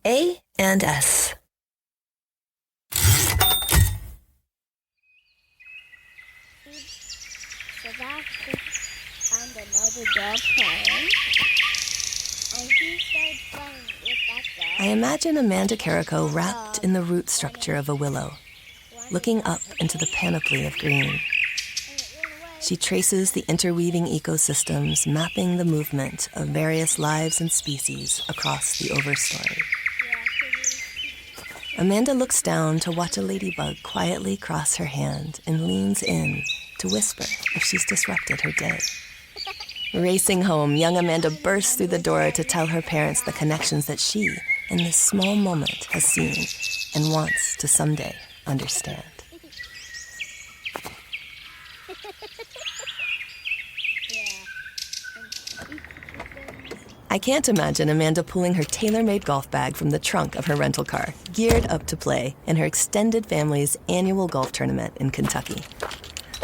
A and S. Sebastian found another dog playing, and he started playing with that dog. I imagine Amanda Carrico wrapped in the root structure of a willow, looking up into the panoply of green. She traces the interweaving ecosystems mapping the movement of various lives and species across the overstory. Amanda looks down to watch a ladybug quietly cross her hand and leans in to whisper if she's disrupted her day. Racing home, young Amanda bursts through the door to tell her parents the connections that she, in this small moment, has seen and wants to someday understand. I can't imagine Amanda pulling her tailor-made golf bag from the trunk of her rental car, geared up to play in her extended family's annual golf tournament in Kentucky.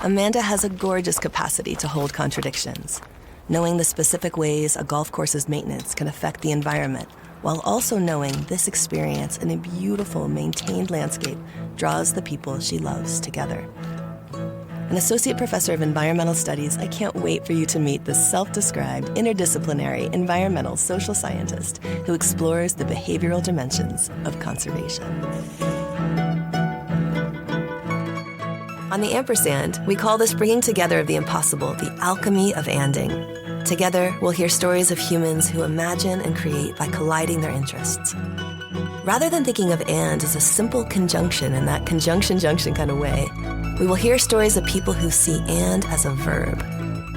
Amanda has a gorgeous capacity to hold contradictions, knowing the specific ways a golf course's maintenance can affect the environment, while also knowing this experience in a beautiful, maintained landscape draws the people she loves together. An associate professor of environmental studies, I can't wait for you to meet this self-described, interdisciplinary, environmental social scientist who explores the behavioral dimensions of conservation. On the Ampersand, we call this bringing together of the impossible the alchemy of anding. Together, we'll hear stories of humans who imagine and create by colliding their interests. Rather than thinking of and as a simple conjunction in that conjunction-junction kind of way, we will hear stories of people who see and as a verb,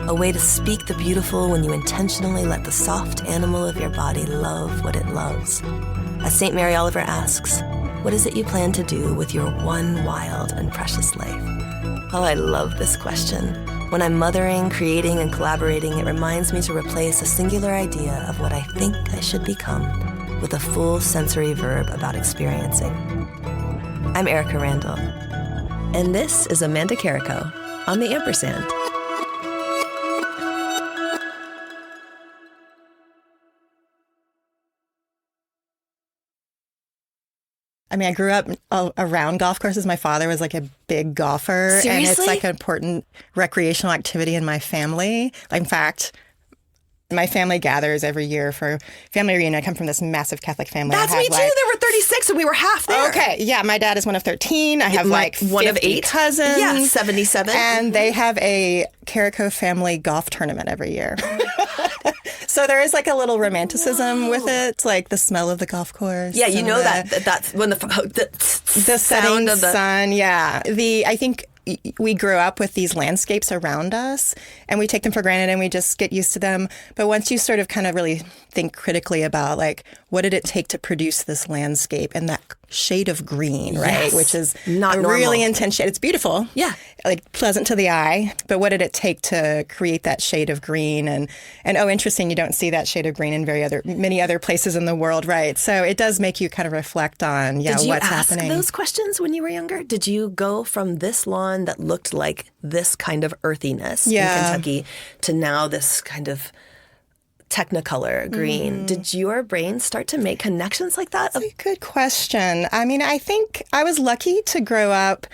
a way to speak the beautiful when you intentionally let the soft animal of your body love what it loves. As St. Mary Oliver asks, what is it you plan to do with your one wild and precious life? Oh, I love this question. When I'm mothering, creating, and collaborating, it reminds me to replace a singular idea of what I think I should become with a full sensory verb about experiencing. I'm Erika Randall, and this is Amanda Carrico on the Ampersand. I mean, I grew up around golf courses. My father was like a big golfer. Seriously? And it's like an important recreational activity in my family. In fact, my family gathers every year for family reunion. I come from this massive Catholic family. That's me too. There were 36 and we were half there. Okay. Yeah. My dad is one of 13. I have like one 50 of 8 cousins. Yeah, 77. And they have a Carrico family golf tournament every year. So there is like a little romanticism with it, like the smell of the golf course. Yeah, you know that's when the setting of the sun. Yeah, I think we grew up with these landscapes around us, and we take them for granted, and we just get used to them. But once you sort of kind of really think critically about like what did it take to produce this landscape and that shade of green, right? Yes. Which is Not a normal. really intense shade. It's beautiful. Yeah. Like pleasant to the eye. But what did it take to create that shade of green? And oh, interesting, you don't see that shade of green in many other places in the world, right? So it does make you kind of reflect on, Did you what's ask happening. those questions when you were younger? Did you go from this lawn that looked like this kind of earthiness in Kentucky to now this kind of Technicolor green? Did your brain start to make connections like that? That's a good question. I mean, I think I was lucky to grow up.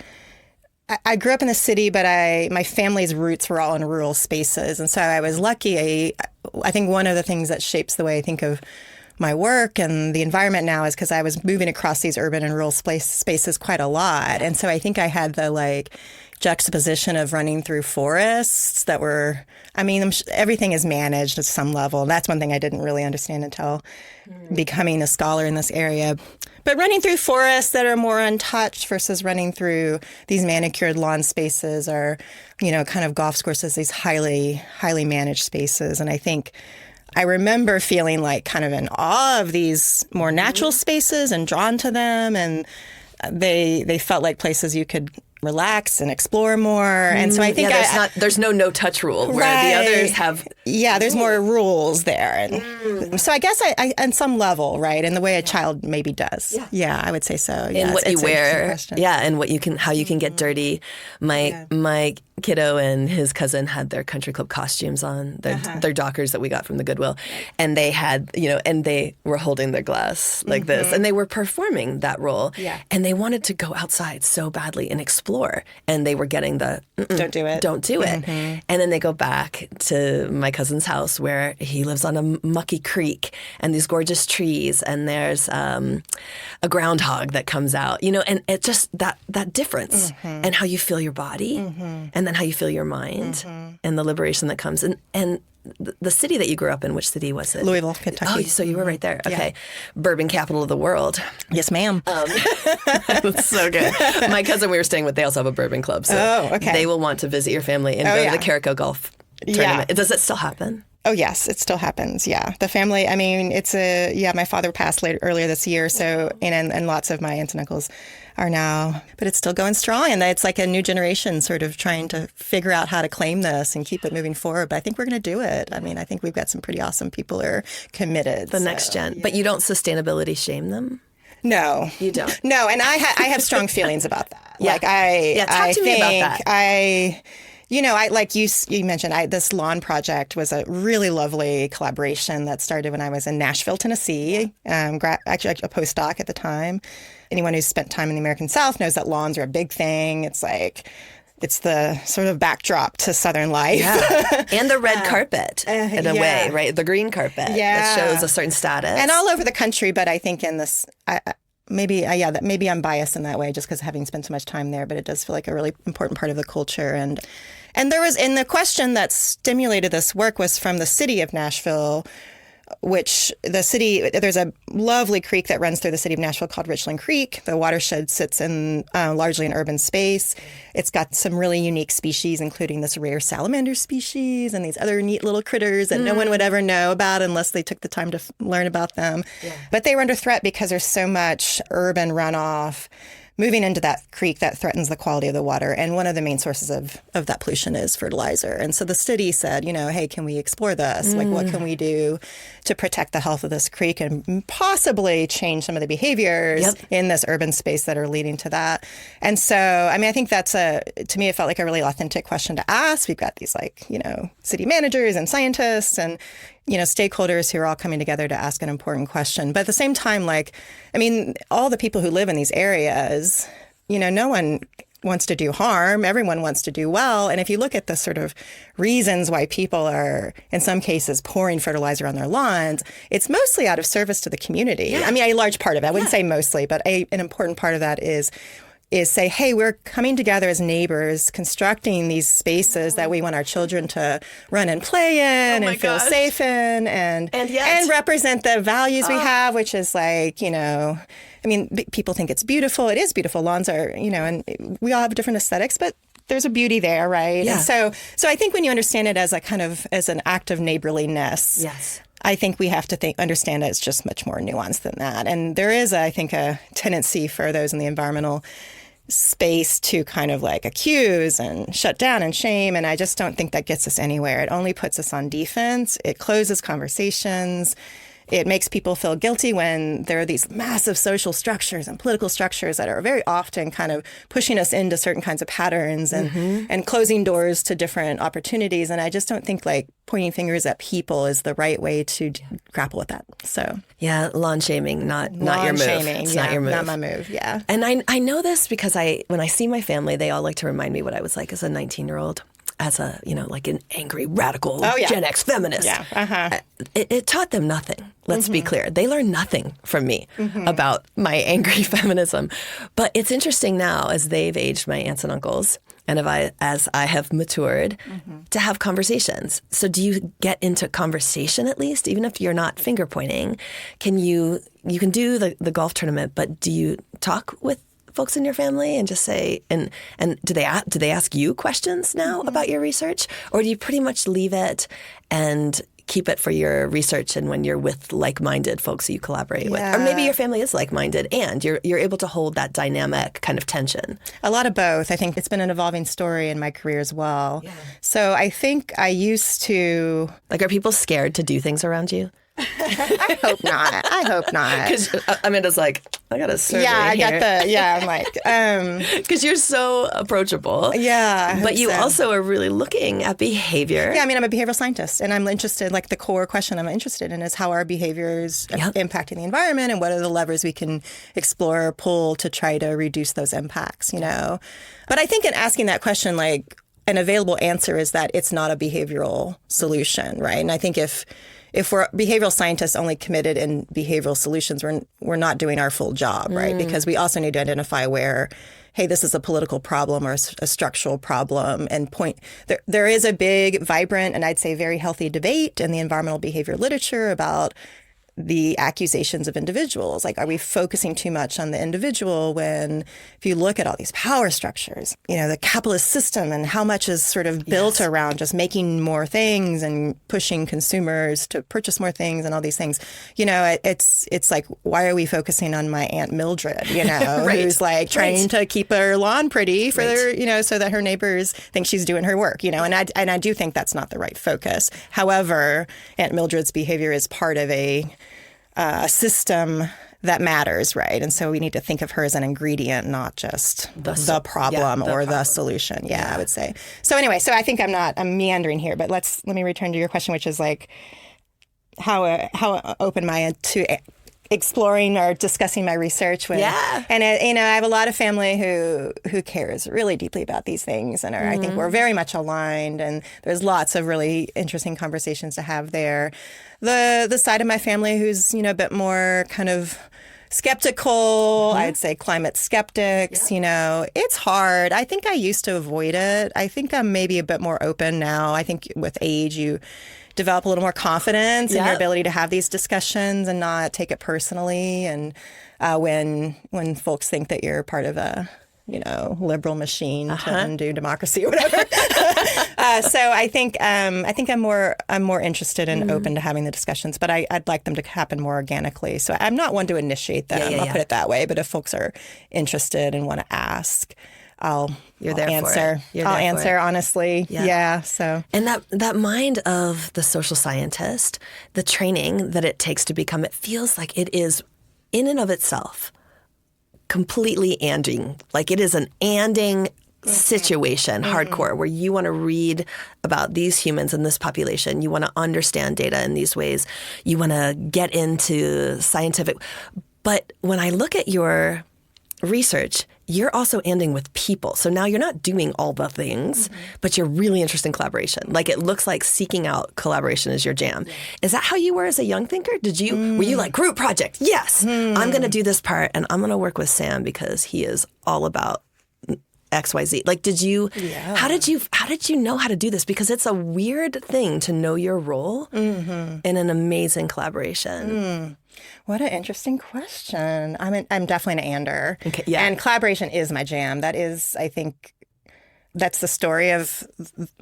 I grew up in the city, but my family's roots were all in rural spaces. And so I was lucky. I think one of the things that shapes the way I think of my work and the environment now is because I was moving across these urban and rural spaces quite a lot. And so I think I had the juxtaposition of running through forests that were, everything is managed at some level. That's one thing I didn't really understand until becoming a scholar in this area. But running through forests that are more untouched versus running through these manicured lawn spaces or, kind of golf courses, these highly, highly managed spaces. And I think I remember feeling like kind of in awe of these more natural spaces and drawn to them. And they felt like places you could relax and explore more. And so I think there's no touch rule where the others have. Yeah, there's more rules there. And so I guess I on some level, right, in the way a child maybe does. Yeah, I would say so. And what you wear. Yeah, and how you can get dirty. My kiddo and his cousin had their country club costumes on, their Dockers that we got from the Goodwill, and they had, and they were holding their glass like this, and they were performing that role, and they wanted to go outside so badly and explore, and they were getting the don't do it, and then they go back to my cousin's house where he lives on a mucky creek and these gorgeous trees, and there's a groundhog that comes out, and it just that difference and how you feel your body and then how you feel your mind and the liberation that comes. And the city that you grew up in, which city was it? Louisville, Kentucky. Oh, so you were right there. Okay. Bourbon capital of the world. Yes, ma'am. That's so good. My cousin we were staying with, they also have a bourbon club. So they will want to visit your family and go to the Carrico Golf tournament. Does it still happen? Oh, yes, it still happens. Yeah. The family, I mean, my father passed earlier this year. So, and lots of my aunts and uncles are now, but it's still going strong. And it's like a new generation sort of trying to figure out how to claim this and keep it moving forward. But I think we're going to do it. I mean, I think we've got some pretty awesome people who are committed. The next gen. Yeah. But you don't sustainability shame them? No. You don't? No. And I have strong feelings about that. Yeah. Talk to me about that. Like you mentioned, this lawn project was a really lovely collaboration that started when I was in Nashville, Tennessee, actually a postdoc at the time. Anyone who's spent time in the American South knows that lawns are a big thing. It's the sort of backdrop to Southern life. Yeah. And the red carpet, in a way, right? The green carpet that shows a certain status. And all over the country, but I think in this... Maybe I'm biased in that way just because having spent so much time there, but it does feel like a really important part of the culture. And there was, in the question that stimulated this work was from the city of Nashville, which there's a lovely creek that runs through the city of Nashville called Richland Creek. The watershed sits in largely an urban space. It's got some really unique species, including this rare salamander species and these other neat little critters that no one would ever know about unless they took the time to learn about them. Yeah. But they were under threat because there's so much urban runoff moving into that creek that threatens the quality of the water. And one of the main sources of that pollution is fertilizer. And so the city said, hey, can we explore this? Like, what can we do to protect the health of this creek and possibly change some of the behaviors in this urban space that are leading to that? And so, I mean, I think that's to me, it felt like a really authentic question to ask. We've got these city managers and scientists and, stakeholders who are all coming together to ask an important question. But at the same time, all the people who live in these areas, no one wants to do harm. Everyone wants to do well. And if you look at the sort of reasons why people are, in some cases, pouring fertilizer on their lawns, it's mostly out of service to the community. Yeah. I mean, a large part of it. I wouldn't say mostly, but an important part of that is say, hey, we're coming together as neighbors, constructing these spaces that we want our children to run and play in and feel safe in and represent the values we have, which is people think it's beautiful. It is beautiful. Lawns are, and we all have different aesthetics, but there's a beauty there, right? Yeah. And so I think when you understand it as as an act of neighborliness, I think we have to understand it's just much more nuanced than that. And there is, I think, a tendency for those in the environmental space to kind of accuse and shut down and shame. And I just don't think that gets us anywhere. It only puts us on defense. It closes conversations. It makes people feel guilty when there are these massive social structures and political structures that are very often kind of pushing us into certain kinds of patterns and closing doors to different opportunities. And I just don't think pointing fingers at people is the right way to grapple with that. So lawn shaming, not your move. Shaming, it's not your move. Not my move. Yeah. And I know this because when I see my family, they all like to remind me what I was like as a 19-year-old. As an angry, radical Gen X feminist. Yeah. Uh-huh. It taught them nothing. Let's be clear. They learned nothing from me about my angry feminism. But it's interesting now as they've aged, my aunts and uncles, and as I have matured, to have conversations. So do you get into conversation at least, even if you're not finger pointing? You can do the golf tournament, but do you talk with folks in your family and just say, and do they ask you questions now about your research, or do you pretty much leave it and keep it for your research and when you're with like-minded folks that you collaborate with. Or maybe your family is like-minded and you're able to hold that dynamic kind of tension. A lot of both. I think it's been an evolving story in my career as well. Yeah. So I think I used to... Like, are people scared to do things around you? I hope not. I hope not. Because Amanda's like, I got a survey I here. got the, I'm like... Because you're so approachable. Yeah. But you also are really looking at behavior. Yeah, I mean, I'm a behavioral scientist, and I'm interested, like the core question I'm interested in is how our behaviors are impacting the environment and what are the levers we can explore or pull to try to reduce those impacts, you know? But I think in asking that question, like, an available answer is that it's not a behavioral solution, right? And I think if we're behavioral scientists only committed in behavioral solutions, we're not doing our full job, right? Because we also need to identify where, hey, this is a political problem or a structural problem, and there is a big, vibrant, and I'd say very healthy debate in the environmental behavior literature about the accusations of individuals. Like, are we focusing too much on the individual when, if you look at all these power structures, you know, the capitalist system and how much is sort of built around just making more things and pushing consumers to purchase more things and all these things, you know, it's like, why are we focusing on my Aunt Mildred, you know, who's like trying to keep her lawn pretty for their, you know, so that her neighbors think she's doing her work, you know, and I do think that's not the right focus. However, Aunt Mildred's behavior is part of a system that matters, right? And so we need to think of her as an ingredient, not just the problem or the solution. Yeah, I would say. So anyway, so I think I'm meandering here, but let me return to your question, which is like, how open am I to exploring or discussing my research with? Yeah. And you know, I have a lot of family who cares really deeply about these things, and I think we're very much aligned, and there's lots of really interesting conversations to have there. The side of my family who's, you know, a bit more kind of skeptical, I'd say climate skeptics, you know, it's hard. I think I used to avoid it. I think I'm maybe a bit more open now. I think with age, you develop a little more confidence in your ability to have these discussions and not take it personally. And when folks think that you're part of a, you know, liberal machine to undo democracy or whatever. So I think I'm more interested and open to having the discussions, but I'd like them to happen more organically. So I'm not one to initiate them. I'll put it that way. But if folks are interested and want to ask, I'll answer. I'll answer honestly. Yeah. So, and that mind of the social scientist, the training that it takes to become, it feels like it is in and of itself completely anding. Like, it is an anding situation, hardcore, where you want to read about these humans in this population. You want to understand data in these ways. You want to get into scientific. But when I look at your research, you're also ending with people. So now you're not doing all the things, but you're really interested in collaboration. Like, it looks like seeking out collaboration is your jam. Is that how you were as a young thinker? Were you like, group project? Yes, I'm going to do this part and I'm going to work with Sam because he is all about XYZ. Like, how did you know how to do this? Because it's a weird thing to know your role in an amazing collaboration. What an interesting question. I'm definitely an ander. Okay, yeah. And collaboration is my jam. That is, I think, that's the story of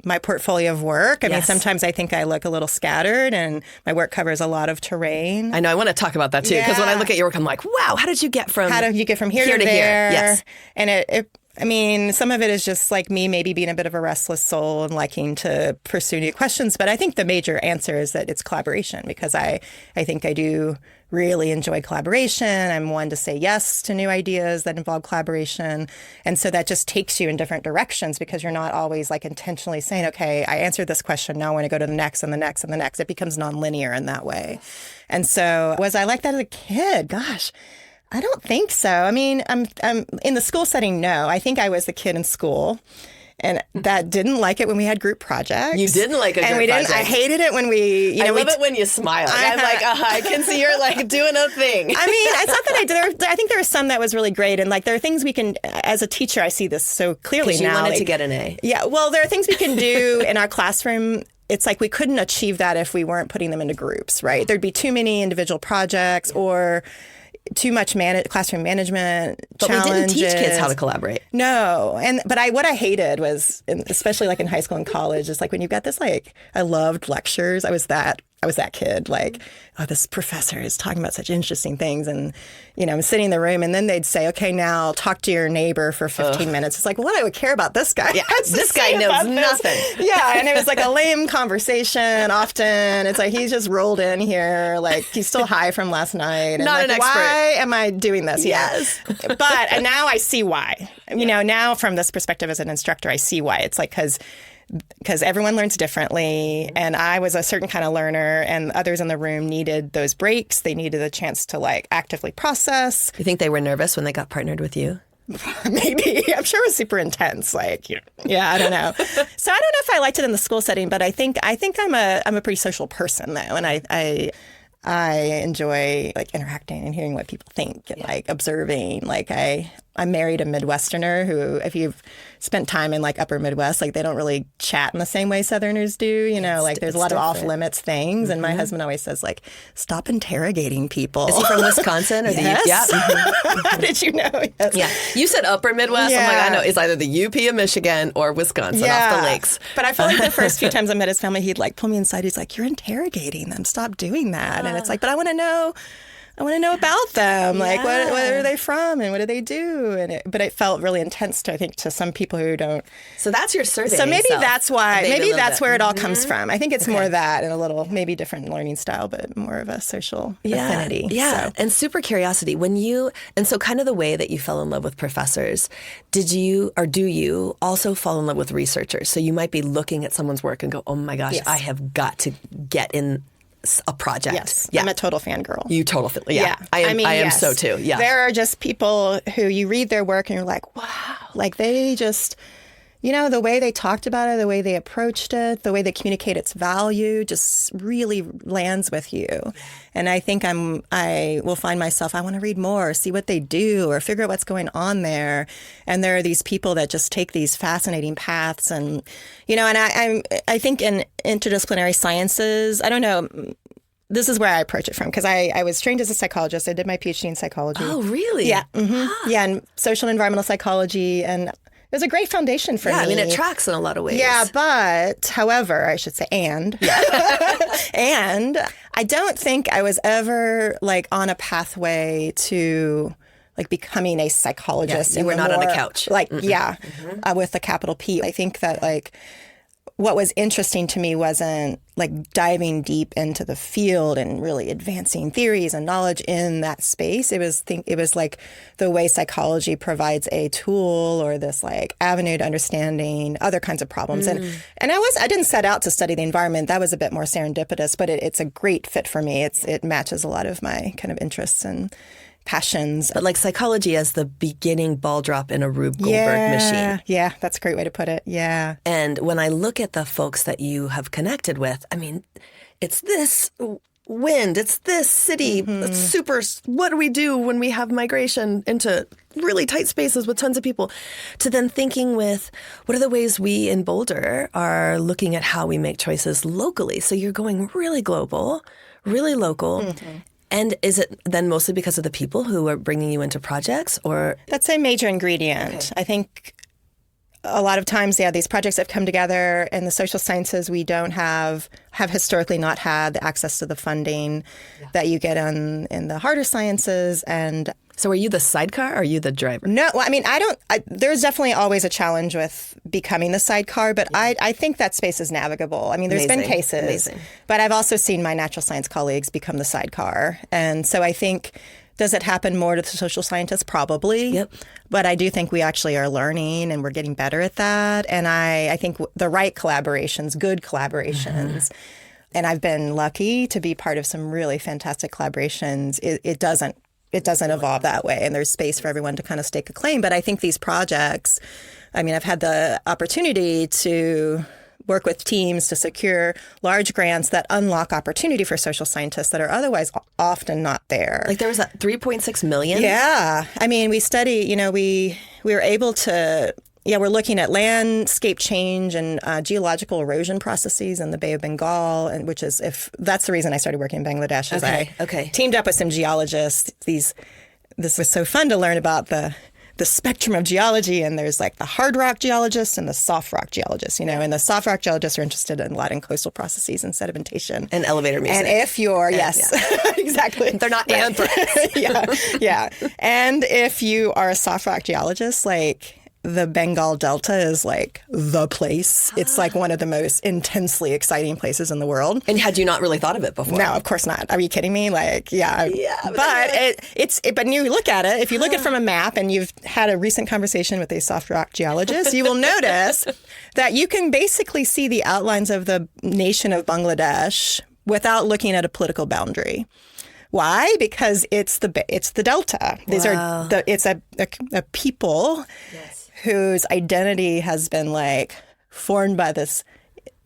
my portfolio of work. I mean, sometimes I think I look a little scattered and my work covers a lot of terrain. I know. I want to talk about that too, because when I look at your work, I'm like, wow, how did you get from here to there? Yes. And I mean, some of it is just like me maybe being a bit of a restless soul and liking to pursue new questions. But I think the major answer is that it's collaboration, because I think I do really enjoy collaboration. I'm one to say yes to new ideas that involve collaboration. And so that just takes you in different directions, because you're not always like intentionally saying, okay, I answered this question, now I want to go to the next and the next and the next. It becomes nonlinear in that way. And so was I like that as a kid? Gosh, I don't think so. I mean, I'm in the school setting, no. I think I was the kid in school, and that didn't like it when we had group projects. You didn't like a group project. I hated it when we, I love it when you smile. I'm like, I can see you're like doing a thing. I mean, it's not that I did. I think there was some that was really great, and like there are things we can, as a teacher, I see this so clearly now. You wanted to get an A. Yeah, well, there are things we can do in our classroom. It's like we couldn't achieve that if we weren't putting them into groups, right? There'd be too many individual projects or too much classroom management challenges. But we didn't teach kids how to collaborate. No. But what I hated was, especially like in high school and college, is like when you've got this, like, I loved lectures. I was that I was that kid, like, oh, this professor is talking about such interesting things. And, I'm sitting in the room and then they'd say, okay, now talk to your neighbor for 15 minutes. It's like, well, what I would care about this guy. Yeah, this guy knows nothing. Yeah. And it was like a lame conversation often. It's like, he's just rolled in here. Like he's still high from last night. And Not like, an expert. Why am I doing this? Yes. Yeah. And now I see why. Now from this perspective as an instructor, I see why. It's like, because everyone learns differently, and I was a certain kind of learner, and others in the room needed those breaks. They needed a chance to like actively process. You think they were nervous when they got partnered with you? Maybe. I'm sure it was super intense. Like, yeah, I don't know. So I don't know if I liked it in the school setting, but I think I'm a pretty social person though, and I enjoy like interacting and hearing what people think and like observing. Like I'm married a Midwesterner who, if you've spent time in like upper Midwest, like they don't really chat in the same way Southerners do. Like there's a lot of off limits things. And my husband always says like, stop interrogating people. Is he from Wisconsin or Yes. the UP? Yeah. How did you know? Yes. Yeah. You said upper Midwest. Yeah. I'm like, I know it's either the UP of Michigan or Wisconsin off the lakes. But I feel like the first few times I met his family, he'd like pull me inside. He's like, you're interrogating them. Stop doing that. And it's like, but I want to know about them. Like, what are they from and what do they do? But it felt really intense I think to some people who don't. So that's your survey. So maybe that's why. Maybe that's where it all Mm-hmm. comes from. I think it's more that and a little maybe different learning style, but more of a social affinity. Yeah, So. and super curiosity. And so kind of the way that you fell in love with professors, did you or do you also fall in love with researchers? So you might be looking at someone's work and go, oh my gosh, Yes. I have got to get in a project. Yes, Yeah. I'm a total fangirl. You totally, yeah. I am yes. so too, yeah. There are just people who you read their work and you're like, wow, like they just, the way they talked about it, the way they approached it, the way they communicate its value just really lands with you. And I think I will find myself, I want to read more, see what they do or figure out what's going on there. And there are these people that just take these fascinating paths and, and I think in interdisciplinary sciences, I don't know, this is where I approach it from because I was trained as a psychologist. I did my PhD in psychology. Oh, really? Yeah. Mm-hmm. Yeah, and social and environmental psychology. And it was a great foundation for me. Yeah, I mean, it tracks in a lot of ways. Yeah, but however, I should say and I don't think I was ever like on a pathway to like becoming a psychologist. Yeah, you were not on a couch. Like, with a capital P. I think that like what was interesting to me wasn't like diving deep into the field and really advancing theories and knowledge in that space. It was like the way psychology provides a tool or this like avenue to understanding other kinds of problems. And I didn't set out to study the environment. That was a bit more serendipitous, but it's a great fit for me. It matches a lot of my kind of interests and passions. But like psychology as the beginning ball drop in a Rube Goldberg machine. Yeah, that's a great way to put it. Yeah. And when I look at the folks that you have connected with, I mean, it's this wind, it's this city, it's super, what do we do when we have migration into really tight spaces with tons of people, to then thinking with what are the ways we in Boulder are looking at how we make choices locally. So you're going really global, really local. And is it then mostly because of the people who are bringing you into projects, or? That's a major ingredient. Okay. I think a lot of times, these projects have come together in the social sciences. We don't have historically not had the access to the funding that you get in the harder sciences. And so are you the sidecar or are you the driver? No, well, I mean, there's definitely always a challenge with becoming the sidecar, but I think that space is navigable. I mean, there's been cases, but I've also seen my natural science colleagues become the sidecar. And so I think, does it happen more to the social scientists? Probably. Yep. But I do think we actually are learning and we're getting better at that. And I think the right collaborations, good collaborations, and I've been lucky to be part of some really fantastic collaborations. It doesn't evolve that way, and there's space for everyone to kind of stake a claim. But I think these projects, I mean, I've had the opportunity to work with teams to secure large grants that unlock opportunity for social scientists that are otherwise often not there. Like there was that 3.6 million? Yeah. I mean, we study, we were able to, we're looking at landscape change and geological erosion processes in the Bay of Bengal, and that's the reason I started working in Bangladesh. I teamed up with some geologists. This was so fun to learn about the the spectrum of geology, and there's like the hard rock geologists and the soft rock geologists, and the soft rock geologists are interested a lot in coastal processes and sedimentation. And elevator music. And if you're, exactly. They're not anthrax. Yeah. And if you are a soft rock geologist, like the Bengal Delta is like the place. It's like one of the most intensely exciting places in the world. And had you not really thought of it before? No, of course not. Are you kidding me? Like, yeah. But but when you look at it, if you look at it from a map and you've had a recent conversation with a soft rock geologist, you will notice that you can basically see the outlines of the nation of Bangladesh without looking at a political boundary. Why? Because it's the Delta. These are it's a people whose identity has been like formed by this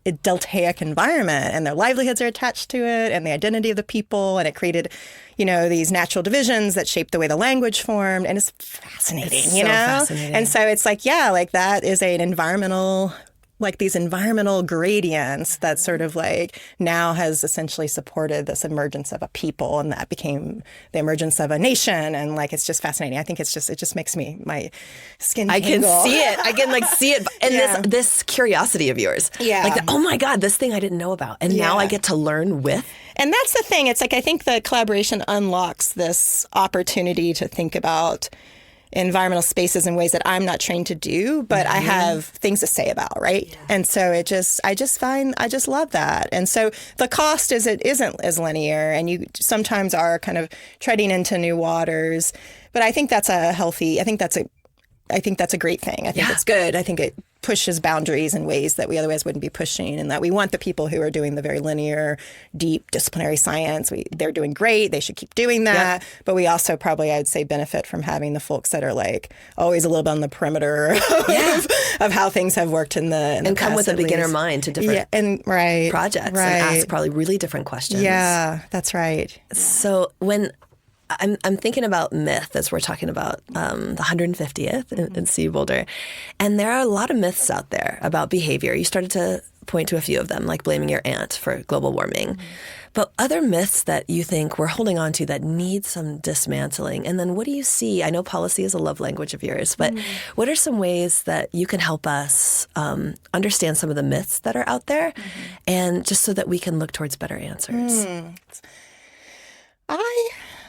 deltaic environment, and their livelihoods are attached to it, and the identity of the people, and it created, these natural divisions that shaped the way the language formed, and it's fascinating, it's so fascinating. And so it's like, like that is an environmental, like these environmental gradients that sort of like now has essentially supported this emergence of a people, and that became the emergence of a nation. And like, it's just fascinating. I think it just makes my skin tingle. I can see it. I can see it. And this curiosity of yours. Yeah. Like, oh my God, this thing I didn't know about. And now I get to learn with. And that's the thing. It's like, I think the collaboration unlocks this opportunity to think about environmental spaces in ways that I'm not trained to do, but I have things to say about, right? Yeah. And so I just love that. And so the cost isn't as linear, and you sometimes are kind of treading into new waters. But I think that's a great thing. I think it's good. I think it pushes boundaries in ways that we otherwise wouldn't be pushing, and that we want the people who are doing the very linear, deep disciplinary science. They're doing great. They should keep doing that. Yep. But we also probably, I'd say, benefit from having the folks that are like always a little bit on the perimeter of how things have worked in the and come past, with a beginner mind to different projects and ask probably really different questions. Yeah, that's right. So when I'm thinking about myth as we're talking about the 150th in Sea Boulder. And there are a lot of myths out there about behavior. You started to point to a few of them, like blaming your aunt for global warming. Mm-hmm. But other myths that you think we're holding on to that need some dismantling. And then what do you see? I know policy is a love language of yours, but what are some ways that you can help us understand some of the myths that are out there, and just so that we can look towards better answers?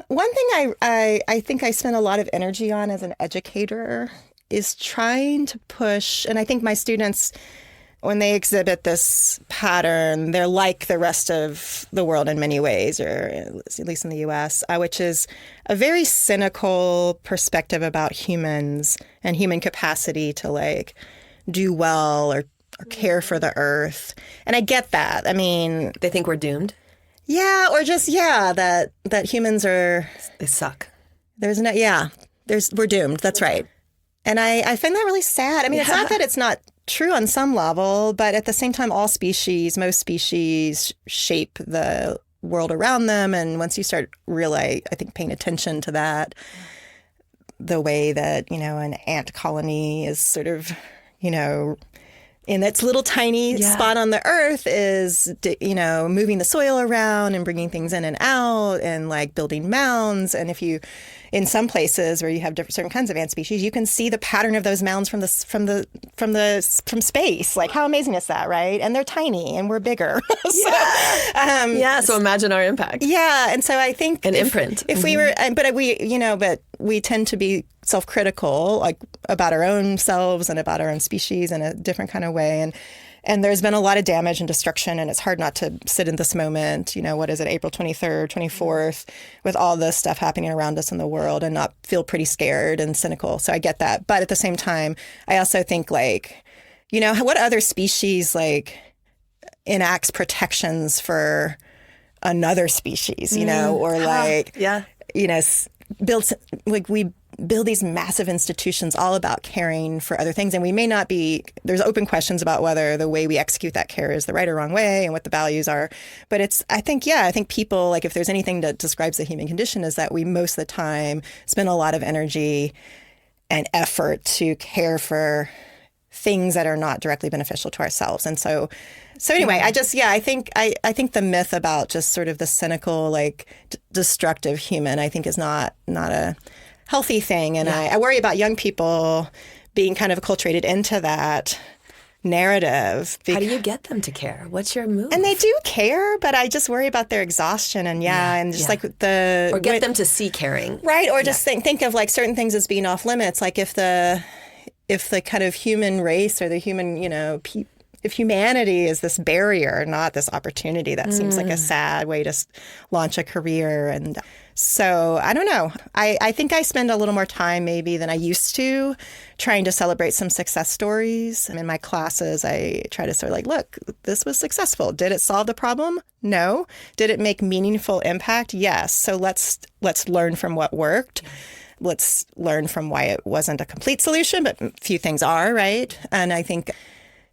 One thing I think I spend a lot of energy on as an educator is trying to push, and I think my students, when they exhibit this pattern, they're like the rest of the world in many ways, or at least in the U.S., which is a very cynical perspective about humans and human capacity to like do well or care for the earth. And I get that. I mean, they think we're doomed. Yeah, or just that humans are, they suck. We're doomed. That's right. And I find that really sad. I mean, it's not that it's not true on some level, but at the same time, most species shape the world around them. And once you start really, I think, paying attention to that, the way that, an ant colony is sort of, in its little tiny spot on the earth is, moving the soil around and bringing things in and out and like building mounds. And if you, in some places where you have certain kinds of ant species, you can see the pattern of those mounds from space. Like, how amazing is that, right? And they're tiny and we're bigger. So imagine our impact. Yeah, and so I think imprint. If we were, but we tend to be self-critical, like about our own selves and about our own species in a different kind of way. And there's been a lot of damage and destruction, and it's hard not to sit in this moment, what is it, April 23rd, 24th, with all this stuff happening around us in the world and not feel pretty scared and cynical. So I get that. But at the same time, I also think like, what other species like enacts protections for another species, or like, we build these massive institutions all about caring for other things. And we may not be, there's open questions about whether the way we execute that care is the right or wrong way and what the values are. But I think people, like if there's anything that describes the human condition, is that we most of the time spend a lot of energy and effort to care for things that are not directly beneficial to ourselves. And so anyway, I think the myth about just sort of the cynical, like destructive human, I think is not a healthy thing. And I worry about young people being kind of acculturated into that narrative. How do you get them to care? What's your move? And they do care, but I just worry about their exexhaustion and like or get them to see caring. Right. Or just think of like certain things as being off limits. Like if the kind of human race or the human, if humanity is this barrier, not this opportunity, that seems like a sad way to launch a career. And so I don't know. I think I spend a little more time maybe than I used to trying to celebrate some success stories. In my classes, I try to sort of like, look, this was successful. Did it solve the problem? No. Did it make meaningful impact? Yes. So let's learn from what worked. Let's learn from why it wasn't a complete solution, but few things are, right? And I think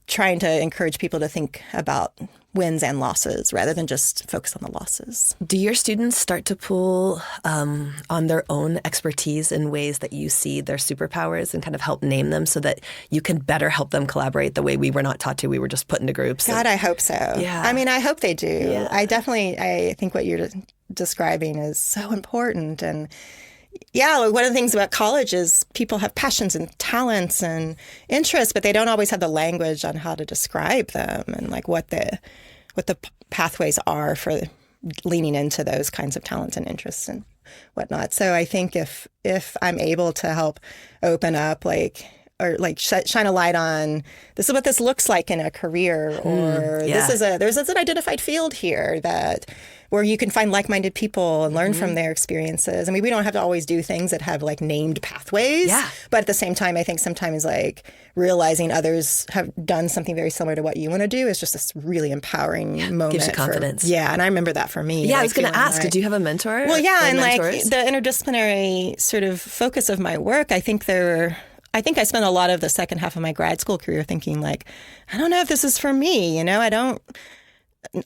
trying to encourage people to think about wins and losses rather than just focus on the losses. Do your students start to pull on their own expertise in ways that you see their superpowers and kind of help name them so that you can better help them collaborate the way we were not taught to? We were just put into groups. God, I hope so. Yeah. I mean, I hope they do. Yeah. I think what you're describing is so important. And yeah, one of the things about college is people have passions and talents and interests, but they don't always have the language on how to describe them and like what the pathways are for leaning into those kinds of talents and interests and whatnot. So I think if I'm able to help open up shine a light on this is what this looks like in a career, or there's an identified field here where you can find like-minded people and learn from their experiences. I mean, we don't have to always do things that have like named pathways, but at the same time, I think sometimes like realizing others have done something very similar to what you want to do is just this really empowering moment. Gives you confidence. And I remember that for me. Yeah, I was going to ask, did you have a mentor? Well, yeah, and mentors? Like the interdisciplinary sort of focus of my work, I think I spent a lot of the second half of my grad school career thinking like, I don't know if this is for me. I don't.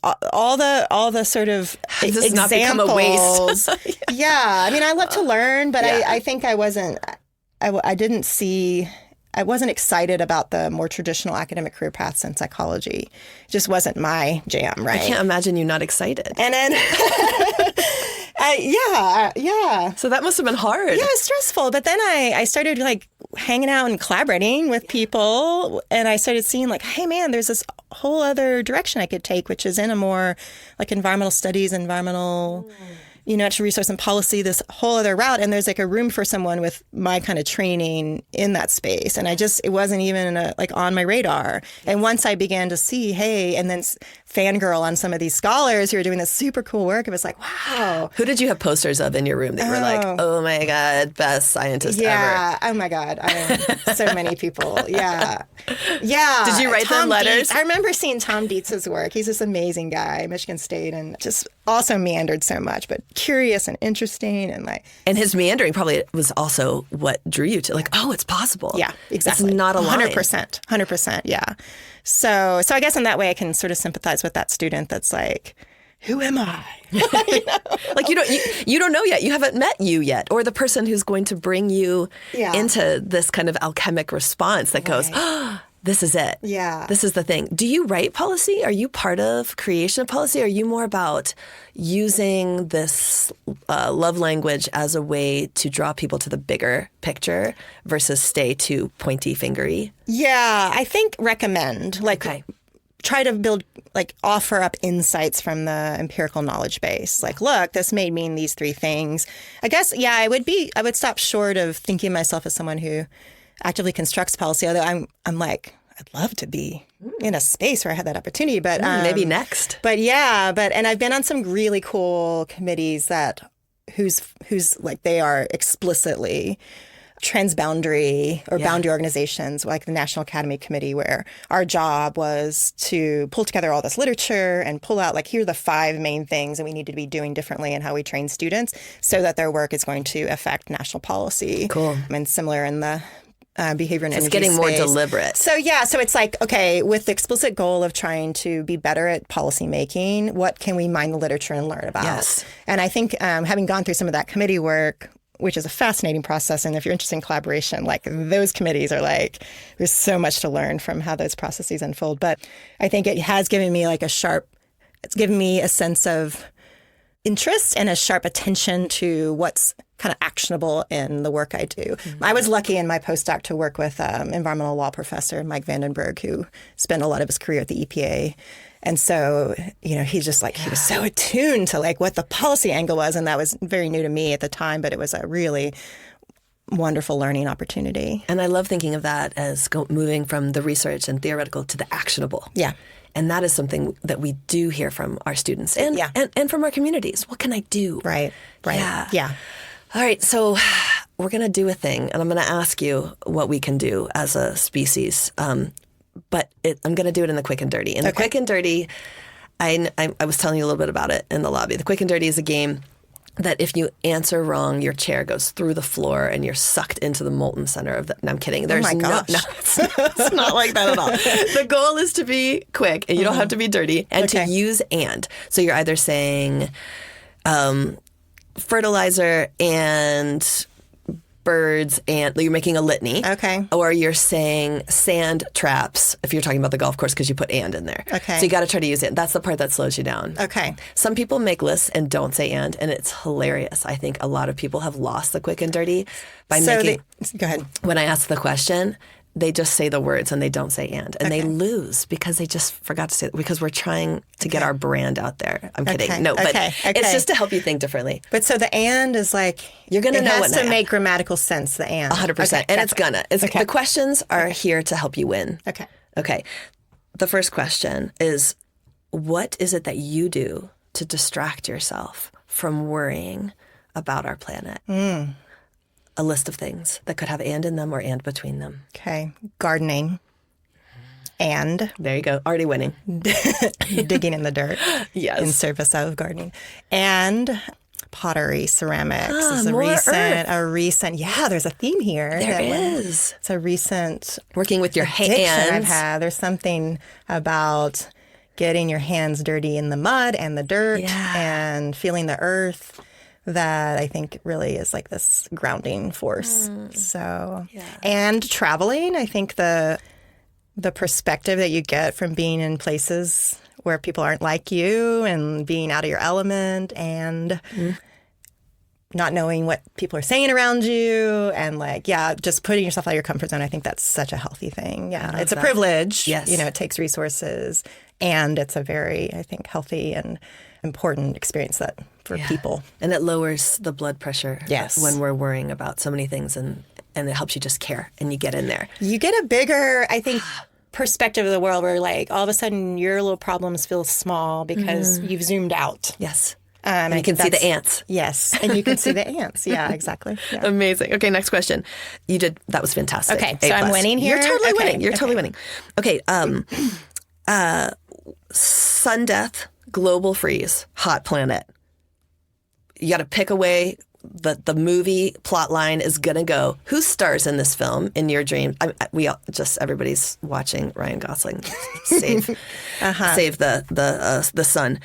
All the sort of examples. Not become a waste. Yeah, I mean, I love to learn, but I think I wasn't. I wasn't excited about the more traditional academic career paths in psychology. It just wasn't my jam, right? I can't imagine you not excited. And then. Yeah. So that must have been hard. Yeah, it's stressful. But then I started like hanging out and collaborating with people, and I started seeing like, hey man, there's this whole other direction I could take, which is in a more like environmental studies, natural resource and policy, this whole other route. And there's like a room for someone with my kind of training in that space. And it wasn't even on my radar. And once I began to see, hey, and then fangirl on some of these scholars who are doing this super cool work, it was like, wow. Who did you have posters of in your room that you were like, oh my God, best scientist ever? Yeah. Oh my God. So many people. Yeah. Yeah. Did you write them letters? I remember seeing Tom Dietz's work. He's this amazing guy, Michigan State, and just also meandered so much, but curious and interesting. And his meandering probably was also what drew you to like, oh, it's possible. Yeah, exactly. It's not a line. 100%. Yeah. So I guess in that way I can sort of sympathize with that student that's like, who am I? Like you don't know yet. You haven't met you yet, or the person who's going to bring you into this kind of alchemic response that goes, oh, this is it. Yeah. This is the thing. Do you write policy? Are you part of creation of policy? Are you more about using this love language as a way to draw people to the bigger picture versus stay too pointy fingery? Yeah, I think recommend. Try to offer up insights from the empirical knowledge base. Like, look, this may mean these three things. I guess, I would stop short of thinking of myself as someone who actively constructs policy, although I'm like, I'd love to be in a space where I had that opportunity, but maybe next. And I've been on some really cool committees whose like they are explicitly transboundary or boundary organizations, like the National Academy Committee, where our job was to pull together all this literature and pull out here are the 5 main things that we need to be doing differently in how we train students so that their work is going to affect national policy. Cool. And similar in the behavior and energy it's getting space. More deliberate. So it's like, okay, with the explicit goal of trying to be better at policy making, what can we mine the literature and learn about? Yes. And I think having gone through some of that committee work, which is a fascinating process, and if you're interested in collaboration, those committees are there's so much to learn from how those processes unfold. But I think it has given me it's given me a sense of interest and a sharp attention to what's kind of actionable in the work I do. I was lucky in my postdoc to work with environmental law professor Mike Vandenberg, who spent a lot of his career at the EPA. And so, he just he was so attuned to what the policy angle was. And that was very new to me at the time, but it was a really wonderful learning opportunity. And I love thinking of that as moving from the research and theoretical to the actionable. Yeah. And that is something that we do hear from our students and from our communities. What can I do? Right. Yeah. All right. So we're going to do a thing, and I'm going to ask you what we can do as a species. But I'm going to do it in the quick and dirty. In the quick and dirty, I was telling you a little bit about it in the lobby. The quick and dirty is a game that if you answer wrong, your chair goes through the floor and you're sucked into the molten center of the... No, I'm kidding. There's my gosh. It's not like that at all. The goal is to be quick, and you don't have to be dirty, and to use and. So you're either saying fertilizer and birds, and you're making a litany. Okay. Or you're saying sand traps if you're talking about the golf course because you put and in there. Okay. So you got to try to use it. That's the part that slows you down. Okay. Some people make lists and don't say and it's hilarious. I think a lot of people have lost the quick and dirty by making... Go ahead. When I ask the question, they just say the words and they don't say and they lose because they just forgot to say it, because we're trying to get our brand out there. I'm kidding. No, but it's just to help you think differently. But so the and is you're going to know what to make grammatical sense, the and. 100%. And it's gonna. The questions are here to help you win. Okay. The first question is, what is it that you do to distract yourself from worrying about our planet? A list of things that could have and in them or and between them. Okay. Gardening. And. There you go. Already winning. Digging in the dirt. Yes. In service of gardening. And pottery, ceramics. Is a recent. Yeah, there's a theme here. There is. It's a recent. Working with your hands. I've had. There's something about getting your hands dirty in the mud and the dirt and feeling the earth that I think really is this grounding force. And traveling, I think the perspective that you get from being in places where people aren't like you and being out of your element and not knowing what people are saying around you and just putting yourself out of your comfort zone. I think that's such a healthy thing. Yeah. It's a privilege. Yes. It takes resources, and it's a very, I think, healthy and important experience for people. And it lowers the blood pressure when we're worrying about so many things, and it helps you just care and you get in there. You get a bigger, I think, perspective of the world where all of a sudden your little problems feel small because you've zoomed out. Yes. And you can see the ants. Yes. And you can see the ants. Yeah, exactly. Yeah. Amazing. Okay, next question. That was fantastic. Okay, so I'm winning here? You're totally winning. You're totally winning. Okay, sun death, global freeze, hot planet. You got to pick away the movie plot line is going to go. Who stars in this film in your dream? Everybody's watching Ryan Gosling save the sun.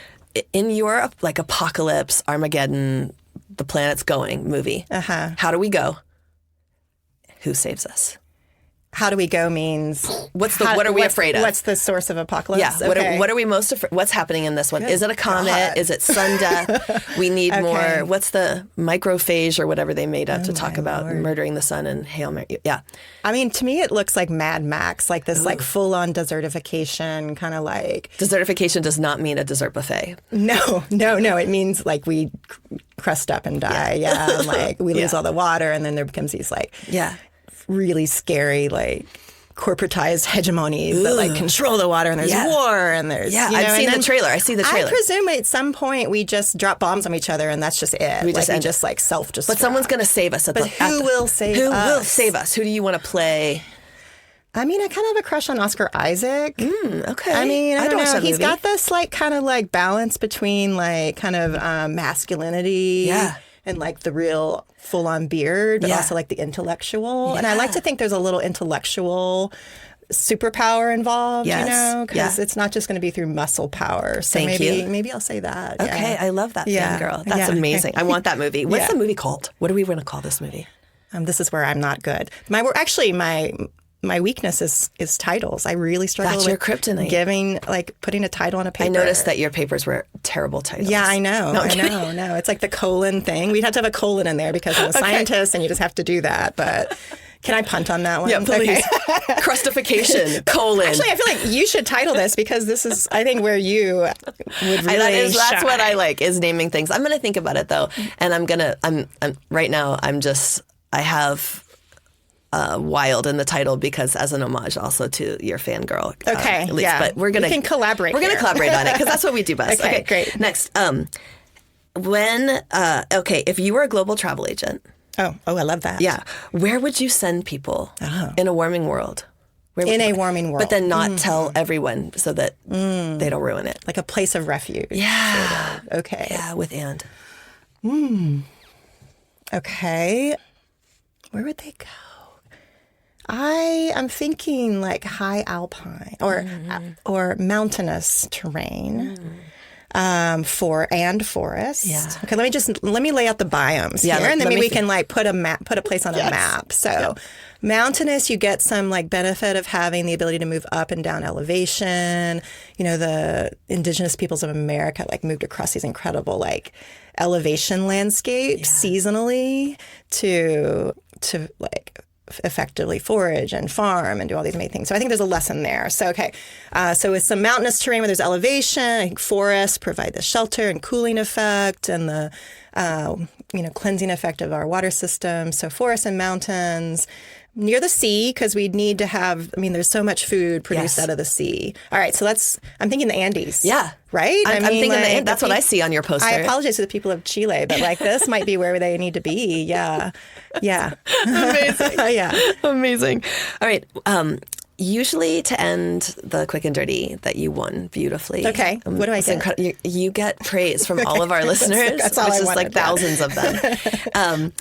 In your apocalypse, Armageddon, the planet's going movie. How do we go? Who saves us? How do we go means what are we afraid of? What's the source of apocalypse? Yeah. What are we most afraid? What's happening in this one? Is it a comet? God. Is it sun death? We need more. What's the microphage or whatever they made up to talk about murdering the sun and Hail Mary? Yeah. I mean, to me, it looks like Mad Max, this full on desertification, kind of Desertification does not mean a dessert buffet. No. It means we crust up and die. Yeah. And we lose all the water, and then there becomes these really scary, corporatized hegemonies that control the water, and there's war, and there's I've seen the trailer. I see the trailer. I presume at some point we just drop bombs on each other, and that's just it. We just self-destruct. But someone's going to save us. Who will save us? Who will save us? Who do you want to play? I mean, I kind of have a crush on Oscar Isaac. Okay. I mean, I don't know. He's got this kind of balance between masculinity. Yeah. And the real full-on beard, but also the intellectual. Yeah. And I like to think there's a little intellectual superpower involved, because it's not just going to be through muscle power. So maybe I'll say that. Okay, yeah. I love that thing, girl. That's amazing. I want that movie. What's the movie called? What are we going to call this movie? This is where I'm not good. My my weakness is titles. I really struggle That's with your kryptonite. putting a title on a paper. I noticed that your papers were terrible titles. Yeah, I know. No, I know. No, it's like the colon thing. We'd have to have a colon in there because I'm a scientist and you just have to do that. But can I punt on that one? Yeah, please. Okay. Crustification, colon. Actually, I feel like you should title this because this is, I think, where you would really That's shine. what I like, is naming things. I'm going to think about it, though. And I'm right now, I have Wild in the title because as an homage also to your fangirl. Okay, yeah. But we can collaborate. We're going to collaborate on it because that's what we do best. Okay, great. Next, if you were a global travel agent. Oh, I love that. Yeah. Where would you send people in a warming world? A warming world. But then not tell everyone so that they don't ruin it. Like a place of refuge. Yeah. Sort of. Okay. Yeah, with and. Okay. Where would they go? I'm thinking like high alpine or mountainous terrain. And forest. Yeah. Okay, let me lay out the biomes here, and then we can like put a place on a map. So, mountainous, you get some like benefit of having the ability to move up and down elevation. You know, the indigenous peoples of America like moved across these incredible like elevation landscapes seasonally to like effectively forage and farm and do all these amazing things. So I think there's a lesson there. So, so with some mountainous terrain where there's elevation, I think forests provide the shelter and cooling effect and the, cleansing effect of our water system. So forests and mountains near the sea, because we need to have, there's so much food produced out of the sea. All right. So I'm thinking the Andes. Yeah. Right? I'm thinking that's what I see on your poster. I apologize to the people of Chile, but like this might be where they need to be. Yeah. Yeah. Amazing. Yeah. Amazing. All right. Usually to end the quick and dirty that you won beautifully. Okay. What do I get? You get praise from all of our listeners, that's all which I is wanted, like thousands of them.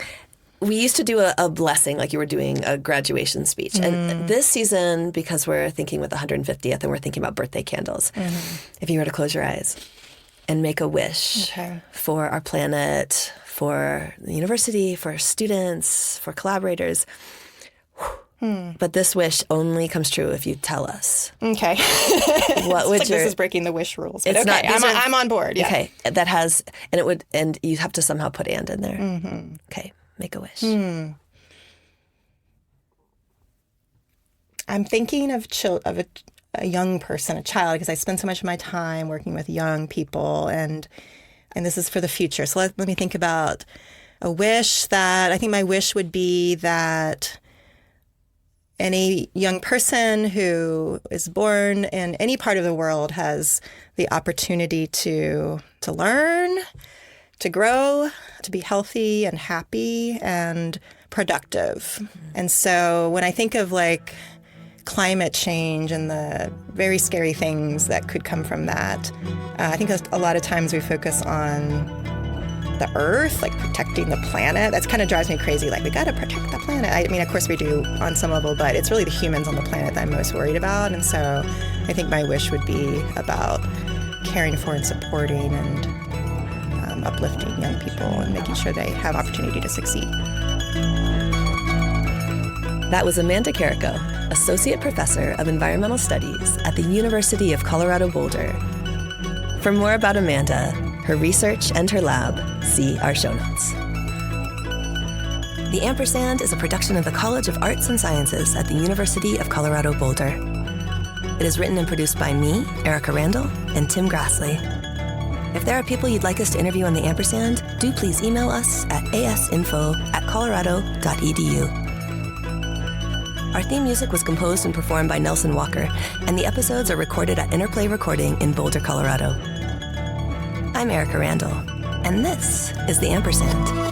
We used to do a blessing, like you were doing a graduation speech. And this season, because we're thinking with the 150th and we're thinking about birthday candles, if you were to close your eyes and make a wish for our planet, for the university, for students, for collaborators, but this wish only comes true if you tell us. Okay. What would this is breaking the wish rules. It's okay, not. I'm on board. Yeah. Okay. That has, and you have to somehow put and in there. Okay. Make a wish. I'm thinking of a young person, a child, because I spend so much of my time working with young people, and this is for the future. So let me think about a wish I think my wish would be that any young person who is born in any part of the world has the opportunity to learn, to grow, to be healthy and happy and productive. And so when I think of like climate change and the very scary things that could come from that, I think a lot of times we focus on the earth, like protecting the planet. That kind of drives me crazy. Like, we got to protect the planet. Of course we do on some level, but it's really the humans on the planet that I'm most worried about. And so I think my wish would be about caring for and supporting and uplifting young people and making sure they have opportunity to succeed. That was Amanda Carrico, Associate Professor of Environmental Studies at the University of Colorado Boulder. For more about Amanda, her research, and her lab, see our show notes. The Ampersand is a production of the College of Arts and Sciences at the University of Colorado Boulder. It is written and produced by me, Erika Randall, and Tim Grassley. If there are people you'd like us to interview on the Ampersand, do please email us at asinfo@colorado.edu. Our theme music was composed and performed by Nelson Walker, and the episodes are recorded at Interplay Recording in Boulder, Colorado. I'm Erika Randall, and this is the Ampersand.